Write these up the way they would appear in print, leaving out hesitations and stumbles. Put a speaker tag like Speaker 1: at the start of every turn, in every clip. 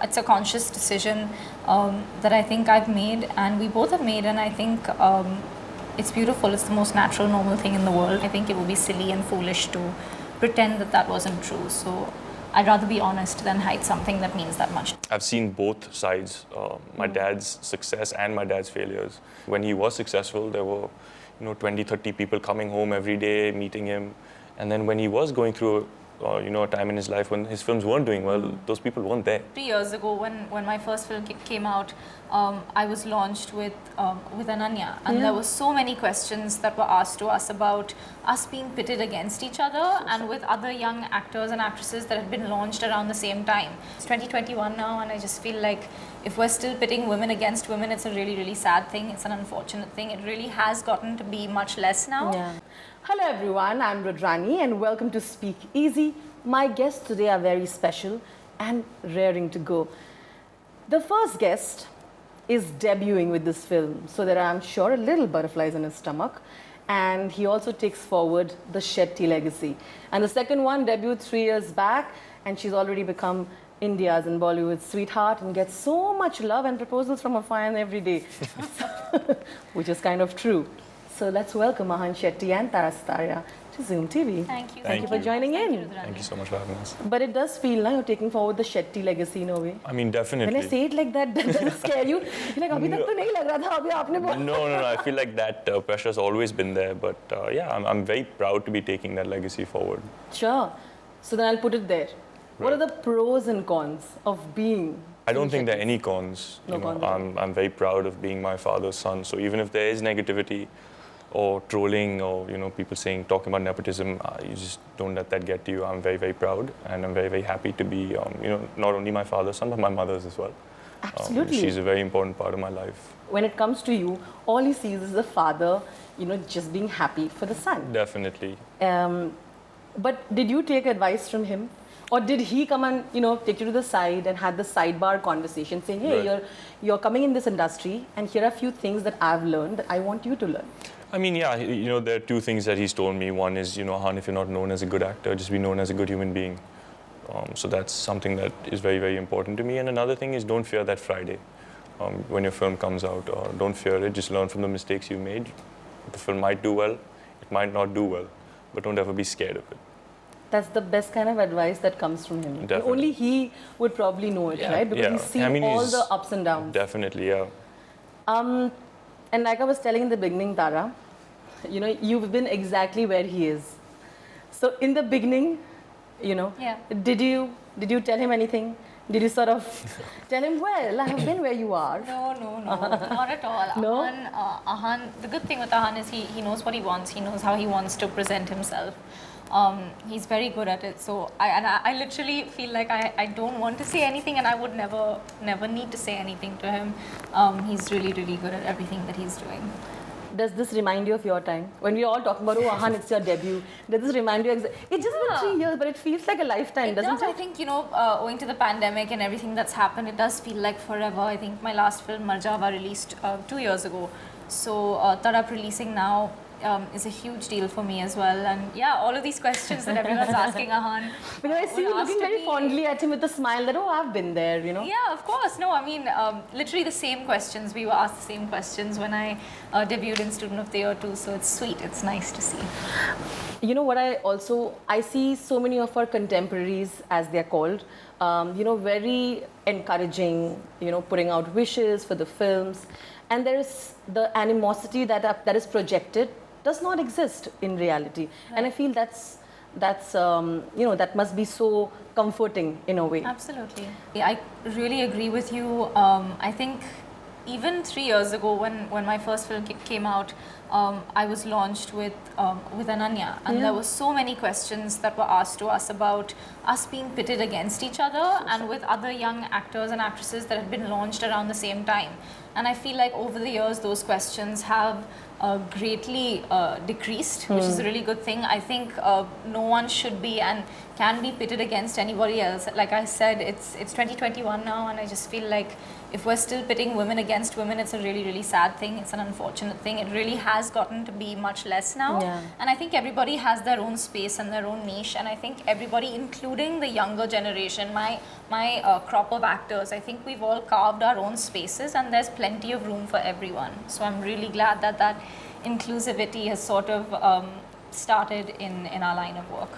Speaker 1: It's a conscious decision that I think I've made and we both have made, and I think it's beautiful. It's the most natural, normal thing in the world. I think it would be silly and foolish to pretend that that wasn't true. So I'd rather be honest than hide something that means that much.
Speaker 2: I've seen both sides, my dad's success and my dad's failures. When he was successful, there were 20, 30 people coming home every day, meeting him. And then when he was going through a time in his life when his films weren't doing well, those people weren't there.
Speaker 1: 3 years ago, when my first film came out, I was launched with Ananya, and there were so many questions that were asked to us about us being pitted against each other and with other young actors and actresses that had been launched around the same time. It's 2021 now, and I just feel like if we're still pitting women against women, it's a really, really sad thing. It's an unfortunate thing. It really has gotten to be much less now.
Speaker 3: Yeah. Hello everyone, I'm Rudrani and welcome to Speak Easy. My guests today are very special and raring to go. The first guest is debuting with this film, so there are, I'm sure, a little butterflies in his stomach, and he also takes forward the Shetty legacy. And the second one debuted 3 years back, and she's already become India's and Bollywood's sweetheart and gets so much love and proposals from her fan every day, which is kind of true. So let's welcome Ahan Shetty and Tara Sutaria to Zoom TV.
Speaker 1: Thank you.
Speaker 3: Thank you for joining in.
Speaker 2: Thank you so much for having us.
Speaker 3: But it does feel like you're taking forward the Shetty legacy in a way.
Speaker 2: I mean, definitely.
Speaker 3: When I say it like that, does it scare you? You're like, abhi tak to nahi lag raha tha, abhi aapne bola.
Speaker 2: No. I feel like that pressure's always been there. But yeah, I'm very proud to be taking that legacy forward.
Speaker 3: Sure. So then I'll put it there. What are the pros and cons of being?
Speaker 2: I don't think there are any cons.
Speaker 3: No cons.
Speaker 2: I'm very proud of being my father's son. So even if there is negativity or trolling or people talking about nepotism, you just don't let that get to you. I'm very, very proud, and I'm very, very happy to be not only my father's son but my mother's as well.
Speaker 3: Absolutely.
Speaker 2: She's a very important part of my life.
Speaker 3: When it comes to you, all he sees is the father, just being happy for the son.
Speaker 2: Definitely.
Speaker 3: But did you take advice from him? Or did he come and take you to the side and had the sidebar conversation saying, hey,
Speaker 2: Right.
Speaker 3: you're coming in this industry and here are a few things that I've learned that I want you to learn?
Speaker 2: I mean, yeah, there are two things that he's told me. One is, Han, if you're not known as a good actor, just be known as a good human being. So that's something that is very, very important to me. And another thing is, don't fear that Friday when your film comes out. Don't fear it. Just learn from the mistakes you made. The film might do well, it might not do well, but don't ever be scared of it.
Speaker 3: That's the best kind of advice that comes from him.
Speaker 2: Definitely.
Speaker 3: Only he would probably know it, right? Because he's seen all the ups and downs.
Speaker 2: Definitely, yeah.
Speaker 3: And like I was telling in the beginning, Tara, you've been exactly where he is. So in the beginning, did you tell him anything? Did you sort of tell him, well, I have been where you are?
Speaker 1: No, not at all.
Speaker 3: No?
Speaker 1: Ahan, the good thing with Ahan is he knows what he wants. He knows how he wants to present himself. He's very good at it. So I literally feel like I don't want to say anything, and I would never need to say anything to him. He's really, really good at everything that he's doing.
Speaker 3: Does this remind you of your time? When we're all talking about, oh, Ahan, it's your debut. Does this remind you? It's just been 3 years, but it feels like a lifetime, doesn't it?
Speaker 1: I think, owing to the pandemic and everything that's happened, it does feel like forever. I think my last film, Marjava, released 2 years ago. So Tadap releasing now is a huge deal for me as well. And yeah, all of these questions that everyone's asking Ahan.
Speaker 3: Because I see you looking very fondly at him with a smile that, oh, I've been there,
Speaker 1: Yeah, of course. No, I mean, literally the same questions. We were asked the same questions when I debuted in Student of the Year too. So it's sweet. It's nice to see.
Speaker 3: You know what I see so many of our contemporaries, as they're called, very encouraging, putting out wishes for the films. And there is the animosity that is projected does not exist in reality. Right. And I feel that's that must be so comforting in a way.
Speaker 1: Absolutely. I really agree with you. I think even 3 years ago when my first film came out, I was launched with Ananya, and there were so many questions that were asked to us about us being pitted against each other and with other young actors and actresses that had been launched around the same time. And I feel like over the years those questions have greatly decreased, which is a really good thing. I think no one should be and can be pitted against anybody else. Like I said, it's 2021 now, and I just feel like if we're still pitting women against women, it's a really, really sad thing. It's an unfortunate thing. It really has has gotten to be much less now.
Speaker 3: Yeah.
Speaker 1: And I think everybody has their own space and their own niche. And I think everybody, including the younger generation, my crop of actors, I think we've all carved our own spaces, and there's plenty of room for everyone. So I'm really glad that that inclusivity has sort of started in our line of work.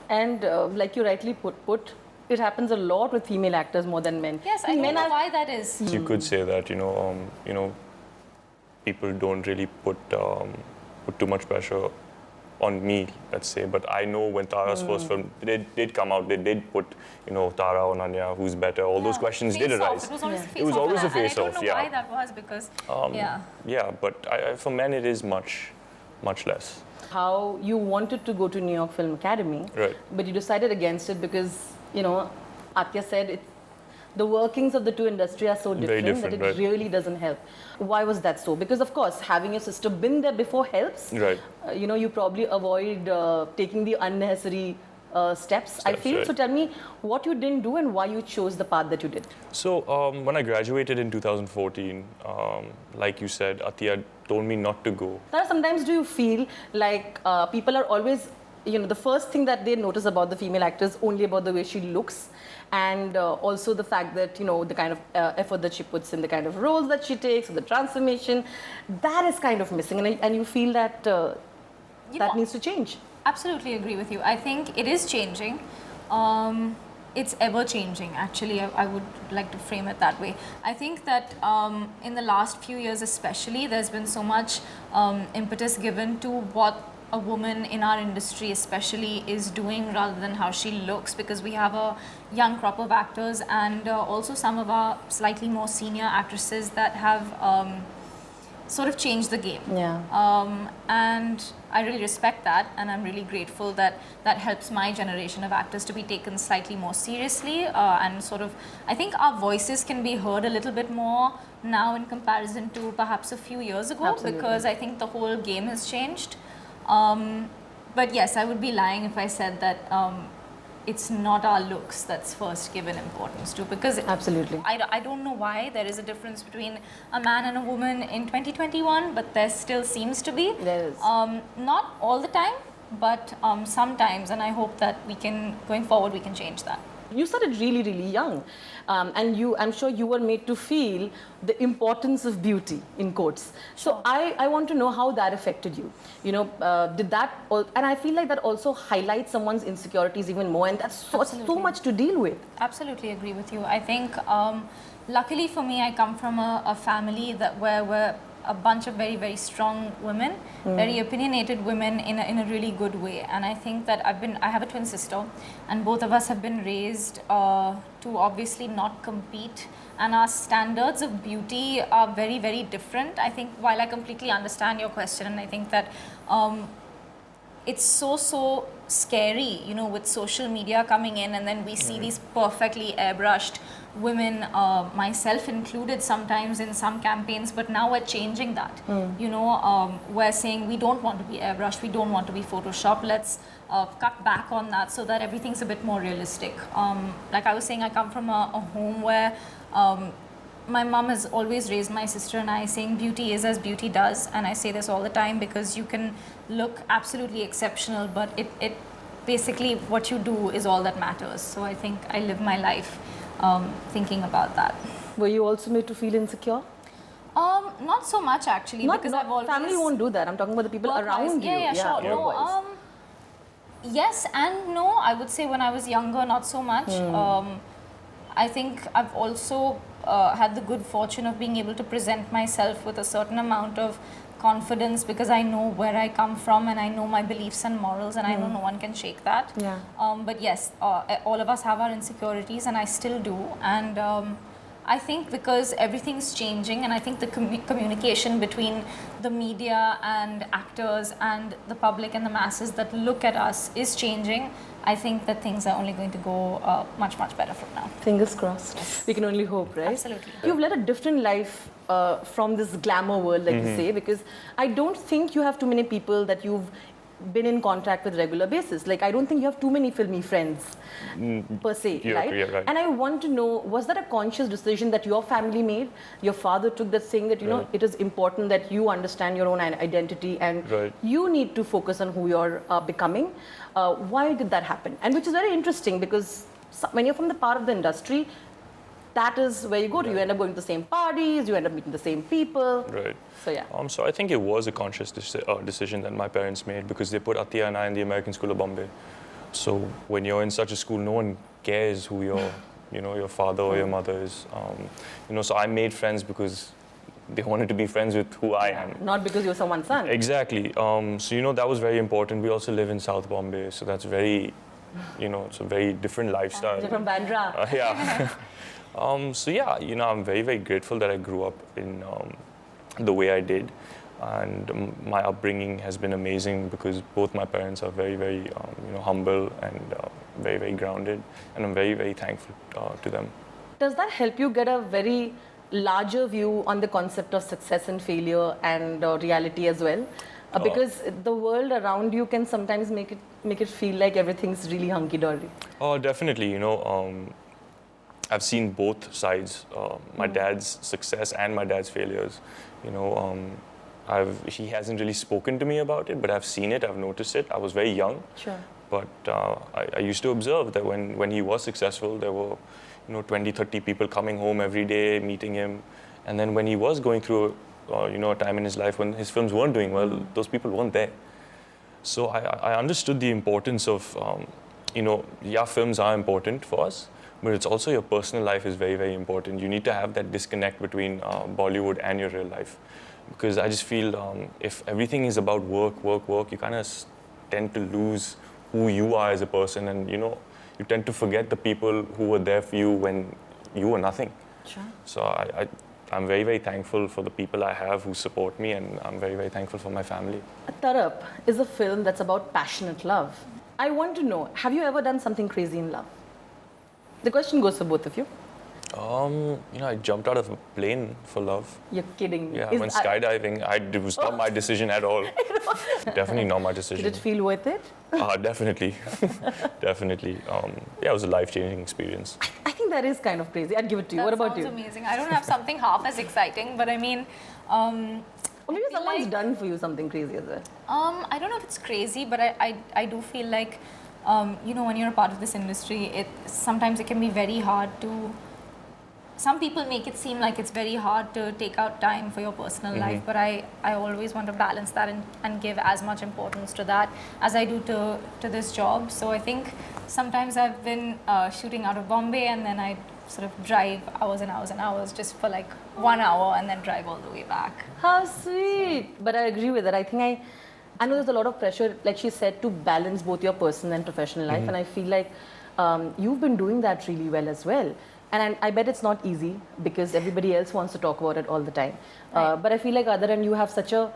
Speaker 3: And like you rightly put, it happens a lot with female actors more than men.
Speaker 1: Yes, I don't know why that is.
Speaker 2: You could say that, people don't really put too much pressure on me, let's say. But I know when Tara's first film did come out, they did put, Tara or Ananya, who's better. All those questions did arise.
Speaker 1: It was always
Speaker 2: It was always a face-off.
Speaker 1: I don't know why that was, because
Speaker 2: Yeah, but for men it is much less.
Speaker 3: How you wanted to go to New York Film Academy,
Speaker 2: Right.
Speaker 3: but you decided against it because, Atya said the workings of the two industries are so different that it
Speaker 2: right.
Speaker 3: really doesn't help. Why was that so? Because of course, having your sister been there before helps.
Speaker 2: Right.
Speaker 3: You probably avoid taking the unnecessary steps, I feel.
Speaker 2: Right.
Speaker 3: So tell me what you didn't do and why you chose the path that you did.
Speaker 2: So when I graduated in 2014, like you said, Atya told me not to go.
Speaker 3: Tara, sometimes do you feel like people are always, the first thing that they notice about the female actor is only about the way she looks, and also the fact that, the kind of effort that she puts in, the kind of roles that she takes, the transformation, that is kind of missing, and you feel that that needs to change.
Speaker 1: Absolutely agree with you. I think it is changing. It's ever changing, actually. I would like to frame it that way. I think that in the last few years especially, there's been so much impetus given to what a woman in our industry especially is doing rather than how she looks, because we have a young crop of actors and also some of our slightly more senior actresses that have sort of changed the game.
Speaker 3: Yeah.
Speaker 1: And I really respect that, and I'm really grateful that that helps my generation of actors to be taken slightly more seriously, and sort of, I think our voices can be heard a little bit more now in comparison to perhaps a few years ago.
Speaker 3: Absolutely.
Speaker 1: Because I think the whole game has changed. But yes, I would be lying if I said that it's not our looks that's first given importance to, because
Speaker 3: Absolutely.
Speaker 1: I don't know why there is a difference between a man and a woman in 2021, but there still seems to be.
Speaker 3: There is.
Speaker 1: Not all the time, but sometimes, and I hope that going forward, we can change that.
Speaker 3: You started really, really young, and I'm sure you were made to feel the importance of beauty, in quotes. So I want to know how that affected you. Did that, and I feel like that also highlights someone's insecurities even more, and that's so much to deal with.
Speaker 1: Absolutely agree with you. I think, luckily for me, I come from a family where we're a bunch of very, very strong women, very opinionated women in a really good way. And I think that I have a twin sister, and both of us have been raised to obviously not compete. And our standards of beauty are very, very different. I think, while I completely understand your question, and I think that it's so scary, with social media coming in, and then we see these perfectly airbrushed women, myself included sometimes in some campaigns, but now we're changing that. We're saying we don't want to be airbrushed, we don't want to be photoshopped, let's cut back on that so that everything's a bit more realistic. Like I was saying, I come from a home where my mom has always raised my sister and I saying beauty is as beauty does, and I say this all the time because you can look absolutely exceptional, but it basically what you do is all that matters. So I think I live my life thinking about that.
Speaker 3: Were you also made to feel insecure?
Speaker 1: Not so much actually, because I've always...
Speaker 3: Family won't do that. I'm talking about the people around you.
Speaker 1: Yeah, sure. No, yes and no. I would say when I was younger, not so much. I think I've also had the good fortune of being able to present myself with a certain amount of confidence, because I know where I come from and I know my beliefs and morals, and I know no one can shake that.
Speaker 3: Yeah.
Speaker 1: But yes, all of us have our insecurities, and I still do. And I think because everything's changing, and I think the communication between the media and actors and the public and the masses that look at us is changing. I think that things are only going to go much, much better from now.
Speaker 3: Fingers crossed. We can only hope, right?
Speaker 1: Absolutely.
Speaker 3: You've led a different life from this glamour world, like you say, because I don't think you have too many people that you've been in contact with regular basis. Like, I don't think you have too many filmy friends per se, right?
Speaker 2: You're right.
Speaker 3: And I want to know, was that a conscious decision that your family made? Your father took that saying that, you know, it is important that you understand your own identity and you need to focus on who you're becoming. Why did that happen? And which is very interesting because when you're from the part of the industry, that is where you go to. You end up going to the same parties, you end up meeting the same people.
Speaker 2: Right.
Speaker 3: So yeah.
Speaker 2: So I think it was a conscious decision that my parents made because they put Athiya and I in the American School of Bombay. So when you're in such a school, no one cares who your, you know, your father or your mother is. You know, so I made friends because they wanted to be friends with who I am.
Speaker 3: Not because you're someone's son.
Speaker 2: Exactly. So you know that was very important. We also live in South Bombay, so that's very, you know, it's a very different lifestyle.
Speaker 3: You're from Bandra.
Speaker 2: Yeah. So yeah, you know, I'm very, very grateful that I grew up in the way I did, and my upbringing has been amazing because both my parents are very, very, you know, humble and very, very grounded, and I'm very, very thankful to them.
Speaker 3: Does that help you get a very larger view on the concept of success and failure and reality as well? Because the world around you can sometimes make it feel like everything's really hunky-dory.
Speaker 2: Oh, definitely. You know, I've seen both sides, my dad's success and my dad's failures. You know, he hasn't really spoken to me about it, but I've seen it, I've noticed it. I was very young, but I used to observe that when he was successful, there were, you know, 20, 30 people coming home every day, meeting him. And then when he was going through, you know, a time in his life when his films weren't doing well, those people weren't there. So I understood the importance of, you know, yeah, films are important for us, but it's also your personal life is very, very important. You need to have that disconnect between Bollywood and your real life. Because I just feel if everything is about work, work, work, you kind of tend to lose who you are as a person, and, you know, you tend to forget the people who were there for you when you were nothing.
Speaker 3: Sure.
Speaker 2: So I'm very, very thankful for the people I have who support me, and I'm very, very thankful for my family.
Speaker 3: Tadap is a film that's about passionate love. I want to know, have you ever done something crazy in love? The question goes for both of you.
Speaker 2: You know, I jumped out of a plane for love.
Speaker 3: You're kidding me.
Speaker 2: Yeah, I went skydiving. It was not my decision at all. Definitely not my decision.
Speaker 3: Did it feel worth it?
Speaker 2: Definitely. Definitely. Yeah, it was a life-changing experience.
Speaker 3: I think that is kind of crazy. I'd give it to you. What about you?
Speaker 1: That sounds amazing. I don't have something half as exciting, but I mean...
Speaker 3: or maybe someone's done for you something crazy as well.
Speaker 1: I don't know if it's crazy, but I do feel like, you know, when you're a part of this industry, sometimes it can be very hard to... Some people make it seem like it's very hard to take out time for your personal life, but I always want to balance that and give as much importance to that as I do to this job. So I think sometimes I've been shooting out of Bombay, and then I sort of drive hours and hours and hours just for like 1 hour and then drive all the way back.
Speaker 3: How sweet. But I agree with that. I think I know there's a lot of pressure, like she said, to balance both your personal and professional life, and I feel like you've been doing that really well as well. And I bet it's not easy because everybody else wants to talk about it all the time.
Speaker 1: Right.
Speaker 3: But I feel like Aadar and you have such a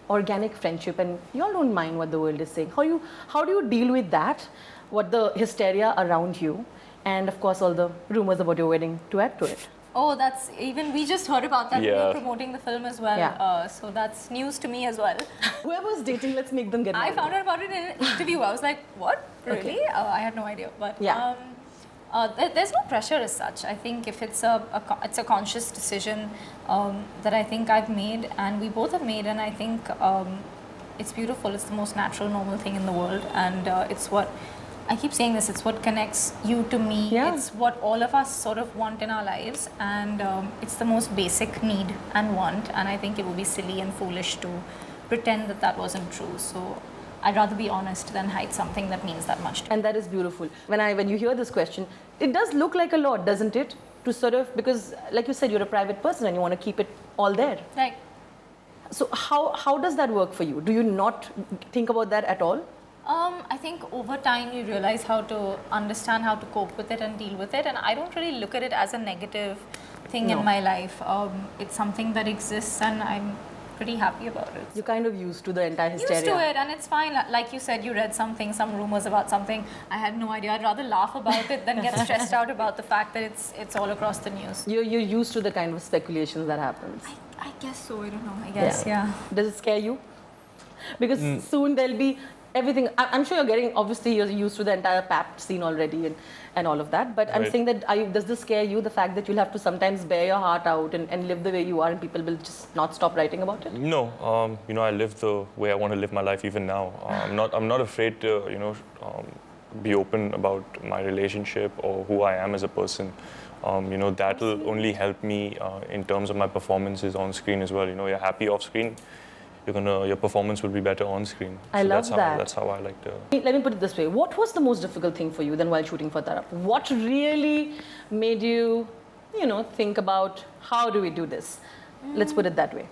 Speaker 3: organic friendship, and you all don't mind what the world is saying. How do you deal with that? What the hysteria around you, and of course all the rumors about your wedding to add to it.
Speaker 1: Oh, that's even, we just heard about that. We were promoting the film as well.
Speaker 3: Yeah.
Speaker 1: So that's news to me as well.
Speaker 3: Whoever's dating, let's make them get married.
Speaker 1: I found out about it in an interview. I was like, what? Really?
Speaker 3: Okay.
Speaker 1: I had no idea. But
Speaker 3: yeah.
Speaker 1: There's no pressure as such. I think if it's a conscious decision that I think I've made and we both have made, and I think it's beautiful. It's the most natural, normal thing in the world, and it's what I keep saying this. It's what connects you to me.
Speaker 3: Yeah.
Speaker 1: It's what all of us sort of want in our lives, and it's the most basic need and want. And I think it would be silly and foolish to pretend that wasn't true. So I'd rather be honest than hide something that means that much to me.
Speaker 3: And that is beautiful. When you hear this question, it does look like a lot, doesn't it? To sort of, because like you said, you're a private person and you want to keep it all there.
Speaker 1: Right.
Speaker 3: So how does that work for you? Do you not think about that at all?
Speaker 1: I think over time you realize how to understand how to cope with it and deal with it, and I don't really look at it as a negative thing in my life. It's something that exists, and I'm pretty happy about it.
Speaker 3: You're kind of used to the entire hysteria.
Speaker 1: Used to it, and it's fine. Like you said, you read something, some rumors about something. I had no idea. I'd rather laugh about it than get stressed out about the fact that it's all across the news.
Speaker 3: You're used to the kind of speculations that happens.
Speaker 1: I guess so. I don't know. I guess, yeah.
Speaker 3: Does it scare you? Because soon there'll be everything. I'm sure you're getting, obviously you're used to the entire pap scene already and all of that. But I'm
Speaker 2: Right.
Speaker 3: saying that, does this scare you, the fact that you'll have to sometimes bear your heart out and live the way you are and people will just not stop writing about it?
Speaker 2: No, I live the way I want to live my life even now. I'm not afraid to, be open about my relationship or who I am as a person. That'll only help me in terms of my performances on screen as well. You're happy off screen, your performance will be better on screen.
Speaker 3: I love
Speaker 2: that's
Speaker 3: that.
Speaker 2: That's how I like to.
Speaker 3: Let me put it this way. What was the most difficult thing for you then while shooting for Tadap? What really made you, think about how do we do this? Let's put it that way.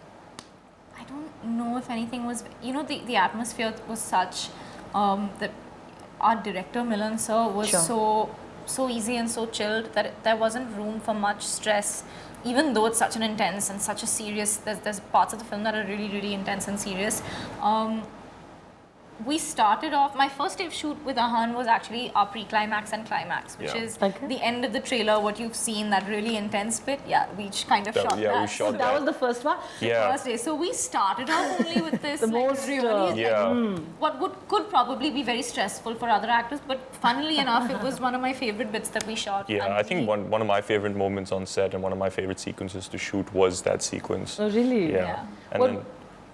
Speaker 1: I don't know if anything was, the atmosphere was such that our director Milan sir was
Speaker 3: Sure.
Speaker 1: so easy and so chilled that there wasn't room for much stress, even though it's such an intense and such a serious, there's parts of the film that are really, really intense and serious. We started off, my first day of shoot with Ahan was actually our pre-climax and climax, which
Speaker 2: Yeah.
Speaker 1: is
Speaker 3: Okay.
Speaker 1: the end of the trailer, what you've seen, that really intense bit. Yeah, we kind of
Speaker 2: That-
Speaker 1: shot
Speaker 2: yeah, we
Speaker 1: that.
Speaker 2: shot
Speaker 3: So that was the first one?
Speaker 2: Yeah.
Speaker 1: First day. So we started off only with this
Speaker 3: The
Speaker 1: like,
Speaker 3: most,
Speaker 1: really
Speaker 2: Yeah.
Speaker 1: what could probably be very stressful for other actors, but funnily enough, it was one of my favorite bits that we shot.
Speaker 2: Yeah,
Speaker 1: and
Speaker 2: I think
Speaker 1: we-
Speaker 2: one of my favorite moments on set and one of my favorite sequences to shoot was that sequence.
Speaker 3: Oh, really?
Speaker 2: Yeah.
Speaker 1: Yeah.
Speaker 2: And
Speaker 3: What,
Speaker 2: then,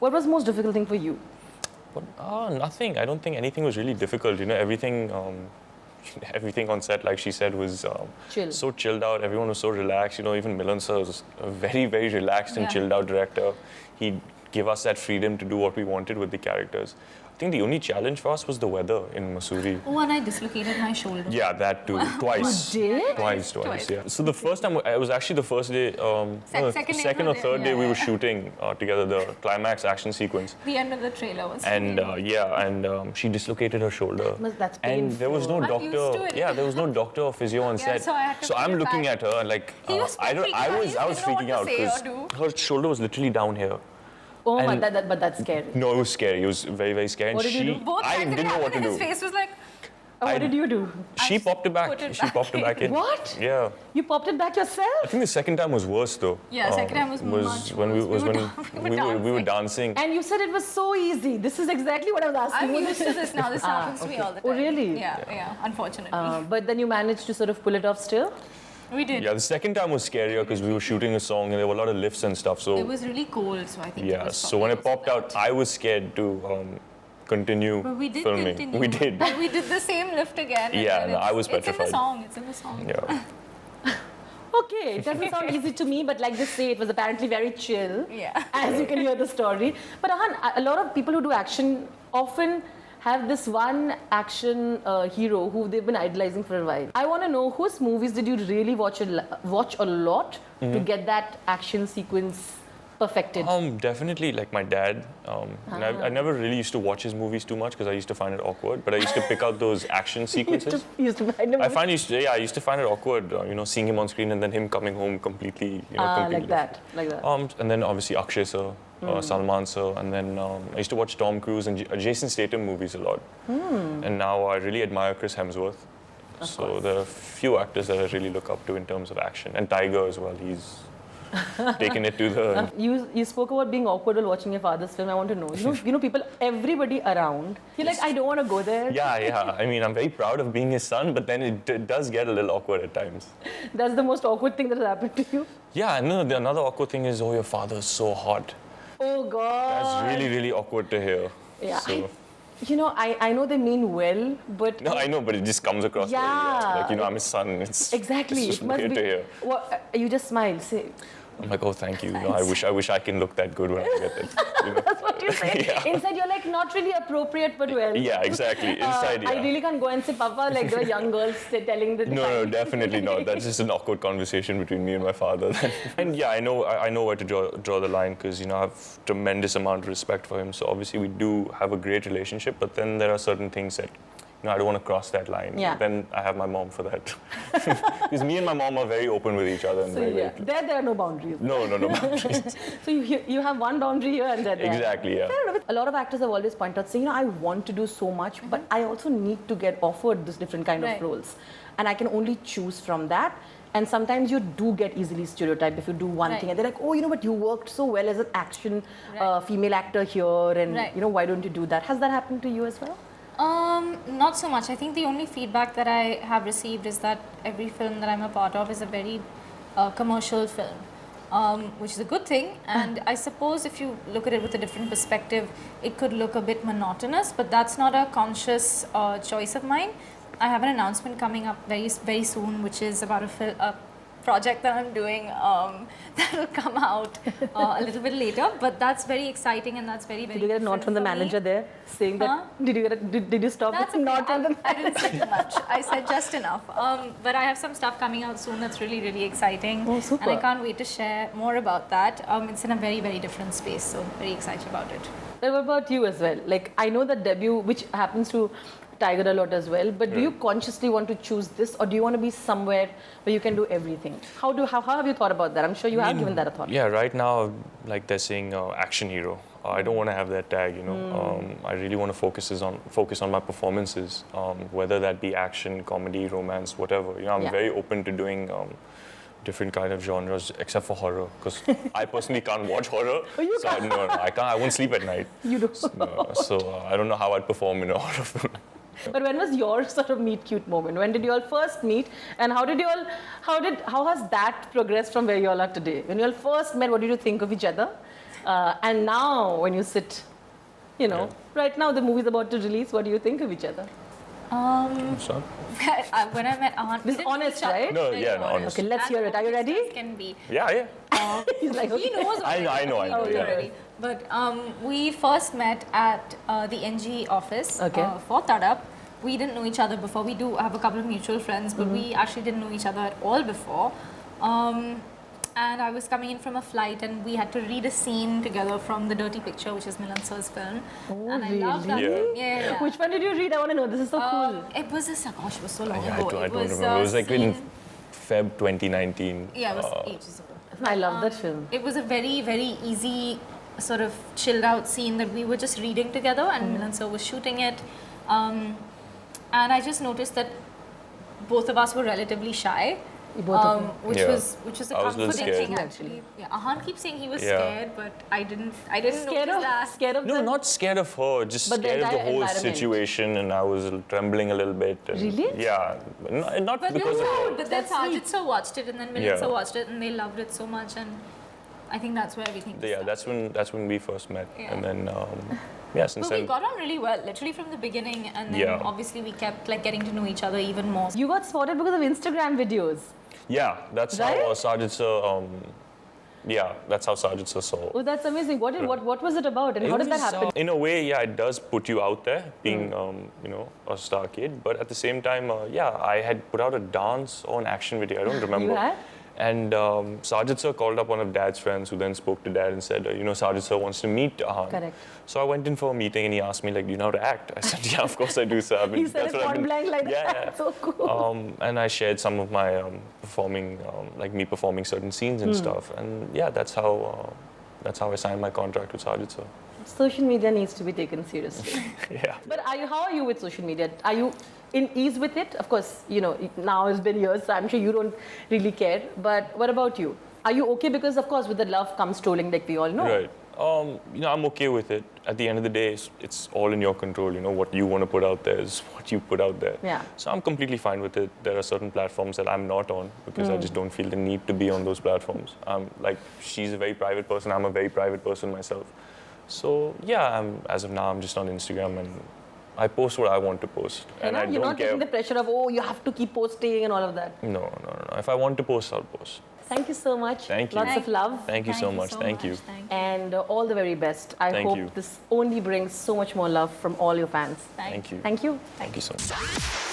Speaker 3: what was the most difficult thing for you?
Speaker 2: nothing. I don't think anything was really difficult. Everything on set, like she said, was
Speaker 3: Chill.
Speaker 2: so chilled out. Everyone was so relaxed. Even Milan sir was a very, very relaxed and
Speaker 1: Yeah.
Speaker 2: chilled out director. He'd give us that freedom to do what we wanted with the characters. I think the only challenge for us was the weather in Mussoorie.
Speaker 1: Oh, and I dislocated my shoulder.
Speaker 2: Yeah, that too. Twice.
Speaker 3: You did?
Speaker 2: Twice, yeah. So the first time, it was actually the first day, second or third day we were shooting together, the climax action sequence.
Speaker 1: The end of the trailer was
Speaker 2: And
Speaker 1: really
Speaker 2: she dislocated her shoulder.
Speaker 3: That's
Speaker 2: And there was no
Speaker 1: painful. I'm used to
Speaker 2: doctor.
Speaker 1: it.
Speaker 2: Yeah, there was no doctor or physio on
Speaker 1: Yeah,
Speaker 2: set.
Speaker 1: so I had to
Speaker 2: So
Speaker 1: bring
Speaker 2: I'm
Speaker 1: it
Speaker 2: looking
Speaker 1: back.
Speaker 2: at her like
Speaker 1: He was
Speaker 2: I
Speaker 1: freaking out. He
Speaker 2: was
Speaker 1: didn't know
Speaker 2: freaking
Speaker 1: what
Speaker 2: out
Speaker 1: to say or
Speaker 2: because
Speaker 1: do.
Speaker 2: her shoulder was literally down here.
Speaker 3: Oh my,
Speaker 2: And-
Speaker 3: but that's scary.
Speaker 2: No, it was scary. It was very, very scary. And
Speaker 3: What did you do?
Speaker 1: Both
Speaker 2: I
Speaker 1: times it
Speaker 2: didn't know what to
Speaker 1: happened,
Speaker 2: do.
Speaker 1: His face was like,
Speaker 3: What did you do?
Speaker 2: She
Speaker 1: I
Speaker 2: popped it back.
Speaker 1: put it
Speaker 2: She popped it
Speaker 1: back
Speaker 2: back in.
Speaker 3: What?
Speaker 2: Yeah.
Speaker 3: You popped it back
Speaker 2: I
Speaker 3: yourself?
Speaker 2: think the second time was worse though.
Speaker 1: Yeah, second time was much
Speaker 2: when we
Speaker 1: worse.
Speaker 2: was
Speaker 1: We
Speaker 2: when
Speaker 1: were
Speaker 2: we were dancing.
Speaker 3: And you said it was so easy. This is exactly what I was asking.
Speaker 1: I'm
Speaker 3: What
Speaker 1: used
Speaker 3: is
Speaker 1: to
Speaker 3: it?
Speaker 1: this now. This happens to me all the time.
Speaker 3: Oh, really?
Speaker 1: Yeah, unfortunately.
Speaker 3: But then you managed to sort of pull it off still?
Speaker 1: We did.
Speaker 2: Yeah, the second time was scarier because we were shooting a song and there were a lot of lifts and stuff. So
Speaker 1: It was really cold, so I think it
Speaker 2: yeah,
Speaker 1: was
Speaker 2: so when it
Speaker 1: probably
Speaker 2: popped
Speaker 1: also
Speaker 2: out, I was scared to continue
Speaker 1: But we did
Speaker 2: filming.
Speaker 1: continue.
Speaker 2: We did.
Speaker 1: But we did the same lift again. and
Speaker 2: Yeah,
Speaker 1: then
Speaker 2: no, I
Speaker 1: it's-
Speaker 2: was
Speaker 1: It's in
Speaker 2: petrified.
Speaker 1: the song. It's in the song.
Speaker 2: Yeah.
Speaker 3: Okay, it doesn't sound easy to me, but like they say, it was apparently very chill.
Speaker 1: Yeah.
Speaker 3: As you can hear the story. But Ahan, a lot of people who do action often have this one action hero who they've been idolizing for a while. I want to know whose movies did you really watch a lot to get that action sequence perfected?
Speaker 2: Definitely like my dad. And I never really used to watch his movies too much because I used to find it awkward. But I used to pick out those action sequences.
Speaker 3: You used to find him
Speaker 2: I used to find it awkward, seeing him on screen and then him coming home completely, completely
Speaker 3: like that.
Speaker 2: And then obviously Akshay sir, Salman sir, and then I used to watch Tom Cruise and Jason Statham movies a lot. And now I really admire Chris Hemsworth. So there are a few actors that I really look up to in terms of action. And Tiger as well, he's taken it to the...
Speaker 3: You spoke about being awkward while watching your father's film. I want to know. You know, people, everybody around. You're like, I don't want to go there.
Speaker 2: Yeah. I mean, I'm very proud of being his son, but then it does get a little awkward at times.
Speaker 3: That's the most awkward thing that has happened to you.
Speaker 2: Yeah, no, another awkward thing is, your father's so hot.
Speaker 3: Oh God.
Speaker 2: That's really, really awkward to hear.
Speaker 3: Yeah.
Speaker 2: So,
Speaker 3: I know they mean well, but
Speaker 2: no, I know, but it just comes across
Speaker 3: Yeah.
Speaker 2: very, like, I'm his son. It's
Speaker 3: exactly.
Speaker 2: It's just
Speaker 3: It must
Speaker 2: weird
Speaker 3: be.
Speaker 2: to hear.
Speaker 3: You just smile. Say.
Speaker 2: I'm like, oh, thank you. I wish I can look that good when I get it.
Speaker 3: That's what you say.
Speaker 2: Yeah.
Speaker 3: Inside, you're like not really appropriate, but well.
Speaker 2: Yeah, exactly. Inside, yeah.
Speaker 3: I really can't go and say, Papa, like the young girls telling the.
Speaker 2: No, definitely not. That's just an awkward conversation between me and my father. And yeah, I know where to draw the line because I have tremendous amount of respect for him. So obviously we do have a great relationship, but then there are certain things that I don't want to cross that line.
Speaker 3: Yeah.
Speaker 2: Then I have my mom for that. Because me and my mom are very open with each other. And
Speaker 3: So
Speaker 2: very,
Speaker 3: yeah,
Speaker 2: very
Speaker 3: there are no boundaries.
Speaker 2: No boundaries.
Speaker 3: So you have one boundary here and there.
Speaker 2: Exactly, yeah.
Speaker 3: Fair enough. A lot of actors have always pointed out, saying, I want to do so much, but I also need to get offered this different kind of
Speaker 1: Right.
Speaker 3: roles. And I can only choose from that. And sometimes you do get easily stereotyped if you do one
Speaker 1: Right.
Speaker 3: thing. And they're like, oh, but you worked so well as an action
Speaker 1: Right.
Speaker 3: female actor here. And,
Speaker 1: Right.
Speaker 3: why don't you do that? Has that happened to you as well?
Speaker 1: Not so much. I think the only feedback that I have received is that every film that I'm a part of is a very commercial film, which is a good thing. And I suppose if you look at it with a different perspective, it could look a bit monotonous, but that's not a conscious choice of mine. I have an announcement coming up very soon, which is about a project that I'm doing that will come out a little bit later, but that's very exciting and that's very, very
Speaker 3: Did you get a nod from the manager there saying that? Did you stop
Speaker 1: That's
Speaker 3: with a
Speaker 1: okay.
Speaker 3: nod from the
Speaker 1: I didn't say too much. I said just enough. But I have some stuff coming out soon that's really, really exciting.
Speaker 3: Oh, super.
Speaker 1: And I can't wait to share more about that. It's in a very, very different space, so very excited about it.
Speaker 3: Well, what about you as well? Like, I know that debut, which happens to Tiger a lot as well, but do you consciously want to choose this, or do you want to be somewhere where you can do everything? How have you thought about that? I'm sure you have given that a thought.
Speaker 2: Yeah, right now, like they're saying, action hero. I don't want to have that tag, you know. I really want to focus on my performances, whether that be action, comedy, romance, whatever. You know, I'm very open to doing different kind of genres, except for horror, because I personally can't watch horror. So I can't. I won't sleep at night.
Speaker 3: You don't.
Speaker 2: So I don't know how I'd perform in a horror film.
Speaker 3: But when was your sort of meet cute moment? When did you all first meet, and how has that progressed from where you all are today? When you all first met, what did you think of each other? And now, when you sit, you know, right now the movie's about to release, what do you think of each other?
Speaker 2: So?
Speaker 1: When I met Ahan,
Speaker 3: This is honest, right?
Speaker 2: No, yeah, no, honest.
Speaker 3: Okay, let's hear it. Are you ready?
Speaker 1: Can be.
Speaker 2: Yeah.
Speaker 3: He's like,
Speaker 1: He knows already.
Speaker 2: I know.
Speaker 1: He's
Speaker 2: Yeah.
Speaker 1: already. But we first met at the NG office for Tadap. We didn't know each other before. We do have a couple of mutual friends, but we actually didn't know each other at all before. And I was coming in from a flight, and we had to read a scene together from The Dirty Picture, which is Milan Sir's film.
Speaker 3: Oh,
Speaker 1: and I loved that.
Speaker 2: really?
Speaker 1: Yeah.
Speaker 3: Which one did you read? I want to know. This is so cool.
Speaker 1: It was it was so long
Speaker 2: I
Speaker 1: ago.
Speaker 2: don't remember. It was like in Feb 2019.
Speaker 1: Yeah, it was ages ago.
Speaker 3: I love that film.
Speaker 1: It was a very, very easy, sort of chilled out scene that we were just reading together, and Milan Sir was shooting it. And I just noticed that both of us were relatively shy.
Speaker 3: Both of you.
Speaker 1: Which was a
Speaker 2: I was a little
Speaker 1: comforting thing
Speaker 2: scared.
Speaker 1: actually. Yeah, Ahan keeps saying he was
Speaker 2: Yeah.
Speaker 1: scared, but I didn't notice that.
Speaker 3: Scared of
Speaker 2: No,
Speaker 3: the...
Speaker 2: not scared of her, just
Speaker 3: But the
Speaker 2: scared of the
Speaker 3: entire
Speaker 2: whole
Speaker 3: environment.
Speaker 2: situation, and I was trembling a little bit. And
Speaker 3: Really?
Speaker 2: Yeah, not
Speaker 1: But
Speaker 2: because of her.
Speaker 1: But then Sajid Sir watched it, and then Milan Sir
Speaker 2: Yeah.
Speaker 1: watched it, and they loved it so much, and I think that's where everything
Speaker 2: Yeah,
Speaker 1: started.
Speaker 2: that's when we first met,
Speaker 1: Yeah.
Speaker 2: and then since
Speaker 1: But we
Speaker 2: then.
Speaker 1: got on really well, literally from the beginning, and then obviously we kept like getting to know each other even more.
Speaker 3: You got spotted because of Instagram videos.
Speaker 2: Yeah, that's
Speaker 3: Right?
Speaker 2: how Sajid Sir. That's how Sajid Sir saw.
Speaker 3: Oh, that's amazing. What was it about, and how did that happen?
Speaker 2: In a way, yeah, it does put you out there, being a star kid. But at the same time, I had put out a dance or an action video. I don't remember.
Speaker 3: You had?
Speaker 2: And Sajid Sir called up one of Dad's friends, who then spoke to Dad and said, Sajid Sir wants to meet Ahan.
Speaker 3: Correct.
Speaker 2: So I went in for a meeting, and he asked me, like, do you know how to act? I said, yeah, of course I do, sir.
Speaker 3: He said it point blank like that.
Speaker 2: Yeah.
Speaker 3: So cool.
Speaker 2: And I shared some of my performing, me performing certain scenes and stuff. And yeah, that's how I signed my contract with Sajid Sir.
Speaker 3: Social media needs to be taken seriously.
Speaker 2: Yeah.
Speaker 3: But how are you with social media? Are you in ease with it? Of course, now it's been years, so I'm sure you don't really care. But what about you? Are you okay? Because of course, with the love comes trolling, like we all know.
Speaker 2: Right. I'm okay with it. At the end of the day, it's all in your control. What you want to put out there is what you put out there.
Speaker 3: Yeah.
Speaker 2: So I'm completely fine with it. There are certain platforms that I'm not on because I just don't feel the need to be on those platforms. She's a very private person. I'm a very private person myself. So yeah, as of now, I'm just on Instagram, and I post what I want to post. And I
Speaker 3: you're
Speaker 2: don't
Speaker 3: not
Speaker 2: care.
Speaker 3: taking the pressure of, you have to keep posting and all of that.
Speaker 2: No. If I want to post, I'll post.
Speaker 3: Thank you so much.
Speaker 2: Thank you.
Speaker 3: Lots of love.
Speaker 2: Thank you so much. Thank you.
Speaker 3: And all the very best. I
Speaker 2: Thank
Speaker 3: hope
Speaker 2: you.
Speaker 3: this only brings so much more love from all your fans.
Speaker 2: Thank you.
Speaker 3: Thank you.
Speaker 2: Thank you so much.